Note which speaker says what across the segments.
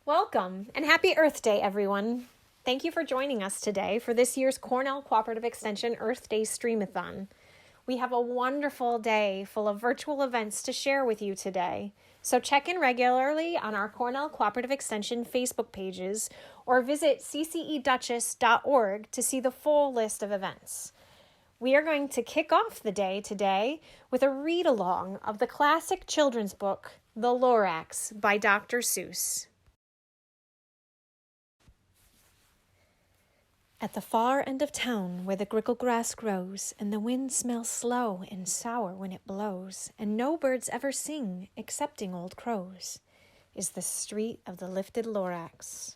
Speaker 1: Welcome and happy Earth Day, everyone. Thank you for joining us today for this year's Cornell Cooperative Extension Earth Day Streamathon. We have a wonderful day full of virtual events to share with you today. So check in regularly on our Cornell Cooperative Extension Facebook pages or visit ccedutchess.org to see the full list of events. We are going to kick off the day today with a read-along of the classic children's book, The Lorax by Dr. Seuss. At the far end of town where the grickle grass grows, and the wind smells slow and sour when it blows, and no birds ever sing excepting old crows, is the street of the lifted Lorax.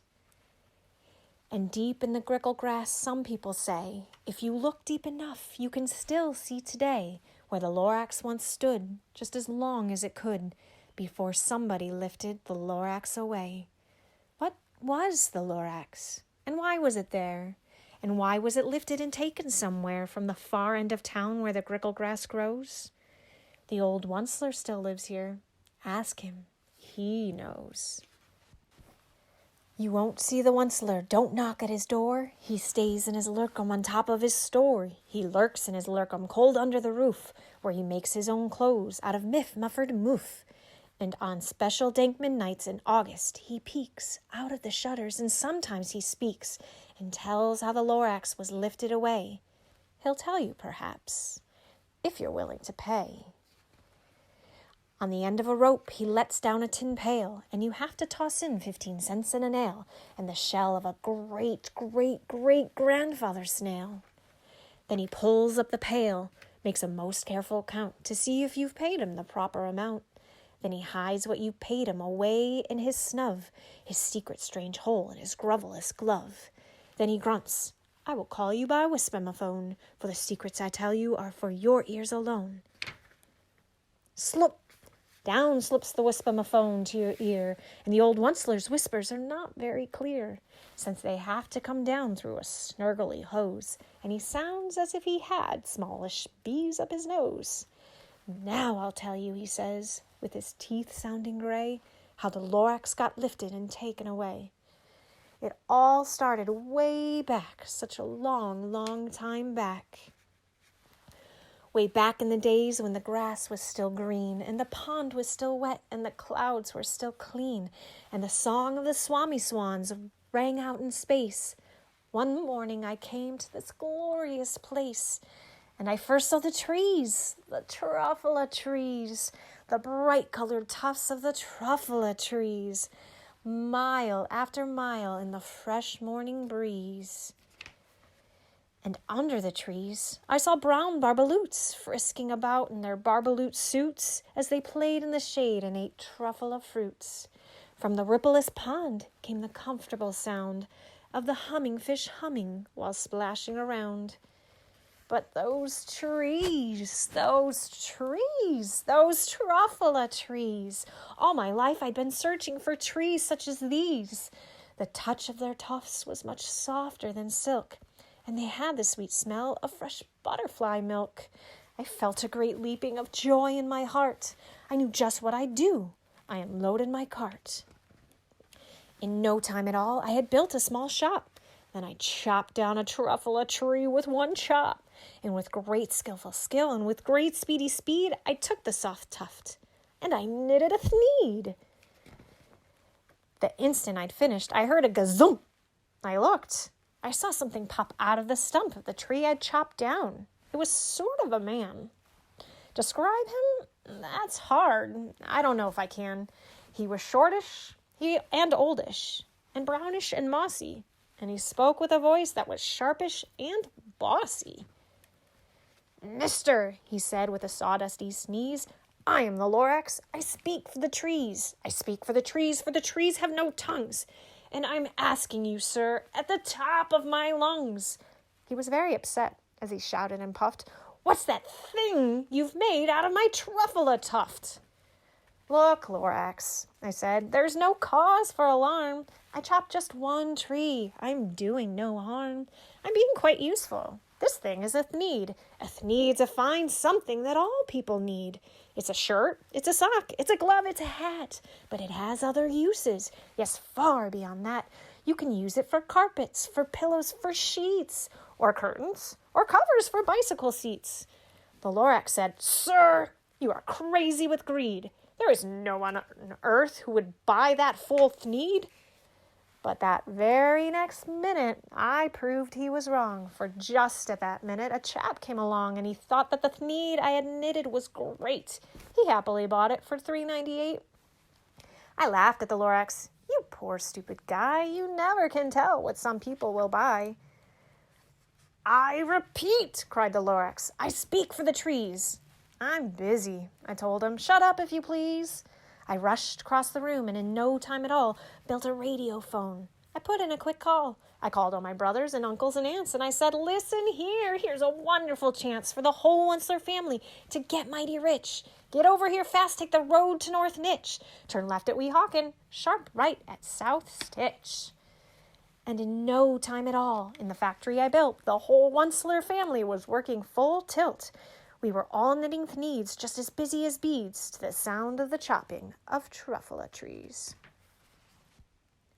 Speaker 1: And deep in the grickle grass, some people say, if you look deep enough, you can still see today where the Lorax once stood, just as long as it could, before somebody lifted the Lorax away. What was the Lorax? And why was it there? And why was it lifted and taken somewhere from the far end of town where the grickle grass grows? The old Onceler still lives here. Ask him. He knows. You won't see the Onceler. Don't knock at his door. He stays in his lurkum on top of his store. He lurks in his lurkum cold under the roof, where he makes his own clothes out of muffered moof. And on special dank midnights in August, he peeks out of the shutters, and sometimes he speaks and tells how the Lorax was lifted away. He'll tell you, perhaps, if you're willing to pay. On the end of a rope, he lets down a tin pail, and you have to toss in 15 cents and a nail, and the shell of a great-great-great-grandfather snail. Then he pulls up the pail, makes a most careful count to see if you've paid him the proper amount. Then he hides what you paid him away in his snub, his secret strange hole in his grovelous glove. Then he grunts, I will call you by whisper-my-phone, for the secrets I tell you are for your ears alone. Slop! Down slips the whisper-my-phone to your ear, and the old Onceler's whispers are not very clear, since they have to come down through a snurgly hose, and he sounds as if he had smallish bees up his nose. Now I'll tell you, he says, with his teeth sounding gray, how the Lorax got lifted and taken away. It all started way back, such a long, long time back. Way back in the days when the grass was still green, and the pond was still wet, and the clouds were still clean, and the song of the swami swans rang out in space. One morning I came to this glorious place, and I first saw the trees, the truffula trees, the bright-colored tufts of the truffula trees, mile after mile in the fresh morning breeze. And under the trees, I saw brown barbaloots frisking about in their barbaloot suits as they played in the shade and ate truffula fruits. From the rippleless pond came the comfortable sound of the humming fish humming while splashing around. But those trees, those truffula trees. All my life I'd been searching for trees such as these. The touch of their tufts was much softer than silk, and they had the sweet smell of fresh butterfly milk. I felt a great leaping of joy in my heart. I knew just what I'd do. I unloaded my cart. In no time at all, I had built a small shop. Then I chopped down a truffula tree with one chop. And with great skillful skill and with great speedy speed, I took the soft tuft, and I knitted a thneed. The instant I'd finished, I heard a gazoom. I looked. I saw something pop out of the stump of the tree I'd chopped down. It was sort of a man. Describe him? That's hard. I don't know if I can. He was shortish and oldish, and brownish and mossy, and he spoke with a voice that was sharpish and bossy. Mister, he said with a sawdusty sneeze, I am the Lorax. I speak for the trees. I speak for the trees have no tongues. And I'm asking you, sir, at the top of my lungs. He was very upset as he shouted and puffed, What's that thing you've made out of my truffula tuft? Look, Lorax, I said, there's no cause for alarm. I chopped just one tree. I'm doing no harm. I'm being quite useful. This thing is a thneed. A thneed's a fine something that all people need. It's a shirt, it's a sock, it's a glove, it's a hat. But it has other uses. Yes, far beyond that. You can use it for carpets, for pillows, for sheets, or curtains, or covers for bicycle seats. The Lorax said, "Sir, you are crazy with greed. There is no one on earth who would buy that full Thneed." But that very next minute, I proved he was wrong, for just at that minute, a chap came along and he thought that the Thneed I had knitted was great. He happily bought it for $3.98. I laughed at the Lorax. "You poor stupid guy, you never can tell what some people will buy." "I repeat," cried the Lorax, "I speak for the trees." "I'm busy," I told him. "Shut up, if you please." I rushed across the room and in no time at all built a radio phone. I put in a quick call. I called all my brothers and uncles and aunts and I said, "Listen here, here's a wonderful chance for the whole Onceler family to get mighty rich. Get over here fast, take the road to North Nitch. Turn left at Weehawken, sharp right at South Stitch." And in no time at all, in the factory I built, the whole Onceler family was working full tilt. We were all knitting Thneeds just as busy as beads to the sound of the chopping of truffula trees.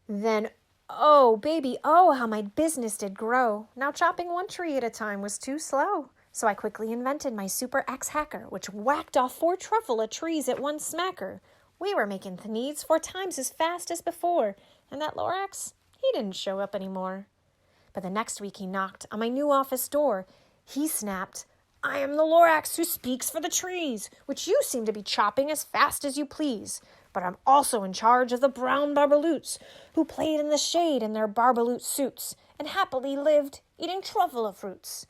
Speaker 1: Then, oh, baby, oh, how my business did grow. Now chopping one tree at a time was too slow. So I quickly invented my super axe hacker, which whacked off 4 truffula trees at one smacker. We were making Thneeds 4 times as fast as before, and that Lorax, he didn't show up anymore. But the next week he knocked on my new office door. He snapped, "I am the Lorax who speaks for the trees, which you seem to be chopping as fast as you please. But I'm also in charge of the brown barbaloots, who played in the shade in their barbaloot suits, and happily lived eating truffula fruits.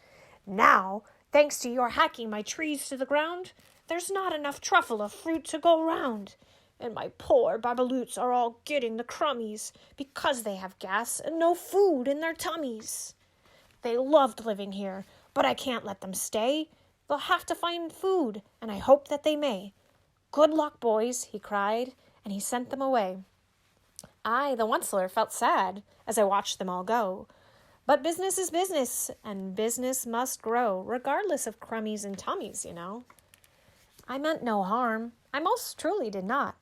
Speaker 1: Now, thanks to your hacking my trees to the ground, there's not enough truffula fruit to go round. And my poor barbaloots are all getting the crummies, because they have gas and no food in their tummies. They loved living here, but I can't let them stay. They'll have to find food, and I hope that they may. Good luck, boys," he cried, and he sent them away. I, the Onceler, felt sad as I watched them all go. But business is business, and business must grow, regardless of crummies and tummies, you know. I meant no harm. I most truly did not.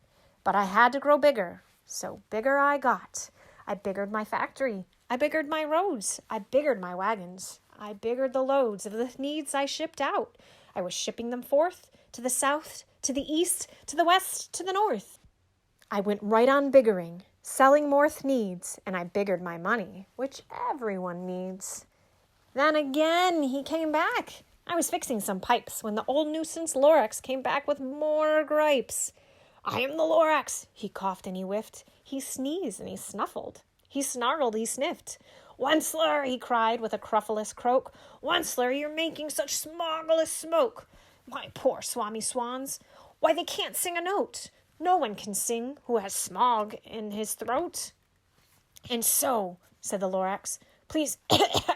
Speaker 1: But I had to grow bigger, so bigger I got. I biggered my factory. I biggered my roads. I biggered my wagons. I biggered the loads of the Thneeds I shipped out. I was shipping them forth, to the south, to the east, to the west, to the north. I went right on biggering, selling more Thneeds, and I biggered my money, which everyone needs. Then again, he came back. I was fixing some pipes when the old nuisance Lorax came back with more gripes. "I am the Lorax," he coughed and he whiffed. He sneezed and he snuffled. He snarled, he sniffed. "Onceler," he cried with a cruffulous croak. "Onceler, you're making such smoggless smoke. My poor swami swans, why they can't sing a note. No one can sing who has smog in his throat." "And so," said the Lorax, "please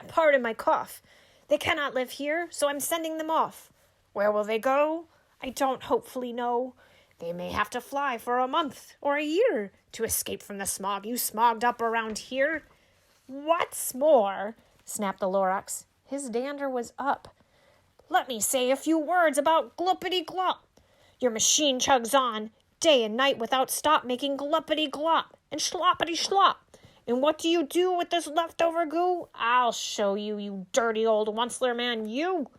Speaker 1: pardon my cough. They cannot live here, so I'm sending them off. Where will they go? I don't hopefully know. They may have to fly for a month or a year to escape from the smog you smogged up around here." "What's more," snapped the Lorax. His dander was up. "Let me say a few words about gluppity-glop. Your machine chugs on, day and night without stop, making gluppity-glop and sloppity-slop. And what do you do with this leftover goo? I'll show you, you dirty old Onceler man, you.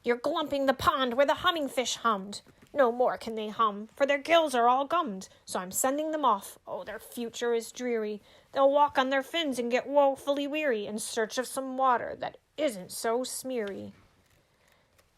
Speaker 1: You're glumping the pond where the hummingfish hummed. No more can they hum, for their gills are all gummed. So I'm sending them off. Oh, their future is dreary. They'll walk on their fins and get woefully weary in search of some water that isn't so smeary."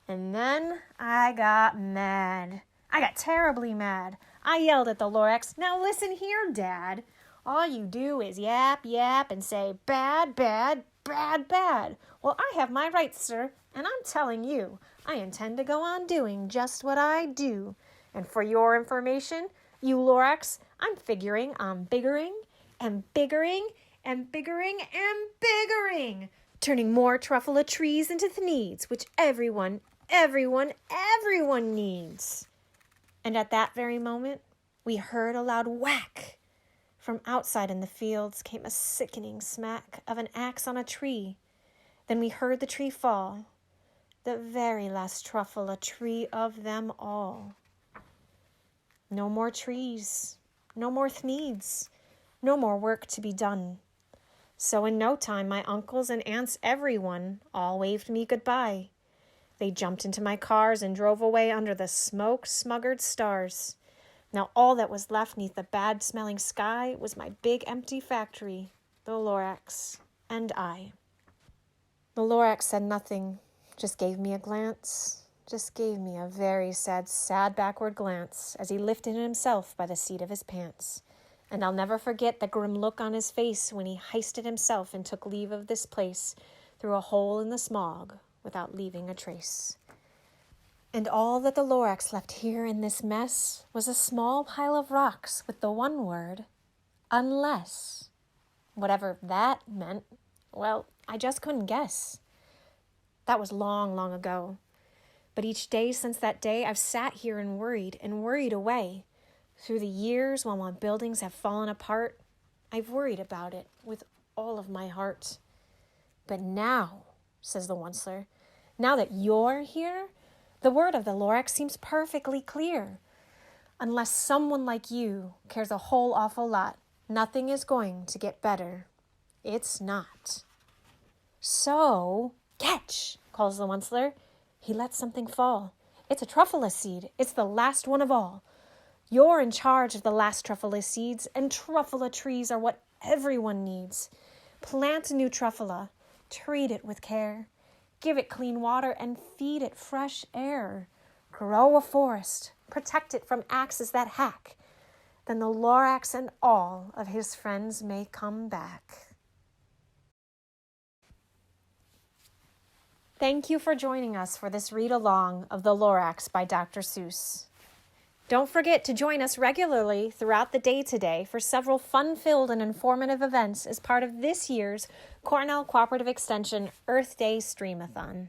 Speaker 1: And then I got mad. I got terribly mad. I yelled at the Lorax, "Now listen here, Dad. All you do is yap, yap, and say, bad, bad, bad, bad. Well, I have my rights, sir, and I'm telling you, I intend to go on doing just what I do. And for your information, you Lorax, I'm figuring on biggering and biggering and biggering and biggering, turning more truffula trees into Thneeds, which everyone needs." And at that very moment, we heard a loud whack. From outside in the fields came a sickening smack of an axe on a tree. Then we heard the tree fall, the very last truffle a tree of them all. No more trees, no more thneeds, no more work to be done. So in no time, my uncles and aunts, everyone, all waved me goodbye. They jumped into my cars and drove away under the smoke-smuggered stars. Now all that was left neath the bad-smelling sky was my big empty factory, the Lorax, and I. The Lorax said nothing, just gave me a glance, just gave me a very sad backward glance as he lifted himself by the seat of his pants. And I'll never forget the grim look on his face when he heisted himself and took leave of this place through a hole in the smog without leaving a trace. And all that the Lorax left here in this mess was a small pile of rocks with the one word, unless. Whatever that meant, well, I just couldn't guess. That was long, long ago. But each day since that day, I've sat here and worried away. Through the years, while my buildings have fallen apart, I've worried about it with all of my heart. But now, says the Onceler, now that you're here, the word of the Lorax seems perfectly clear. Unless someone like you cares a whole awful lot, nothing is going to get better. It's not. So, catch, calls the Onceler. He lets something fall. It's a truffula seed. It's the last one of all. You're in charge of the last truffula seeds, and truffula trees are what everyone needs. Plant a new truffula. Treat it with care. Give it clean water and feed it fresh air. Grow a forest. Protect it from axes that hack. Then the Lorax and all of his friends may come back. Thank you for joining us for this read-along of The Lorax by Dr. Seuss. Don't forget to join us regularly throughout the day today for several fun-filled and informative events as part of this year's Cornell Cooperative Extension Earth Day Streamathon.